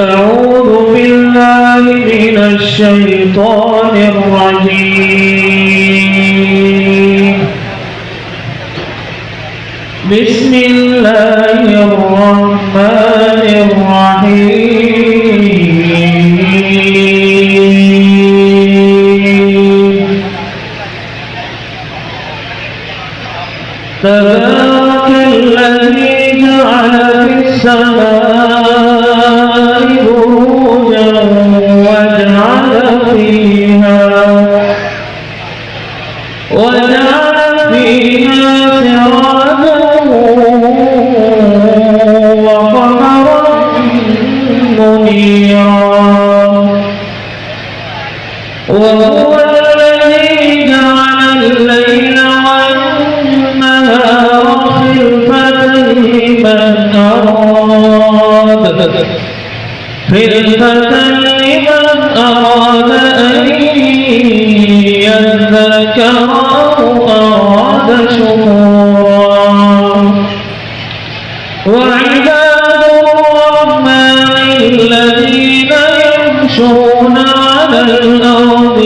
أعوذ بالله من الشيطان الرجيم. بسم الله الرحمن الرحيم. تبارك الذي جعل في السماء بروجا وجعل فيها سراجا وقمرا منيرا. وهو الذي جعل الليل والنهار خلفة لمن أراد أن يذكر أو أراد شكورا. وعباد الرحمن الذين يمشون على الأرض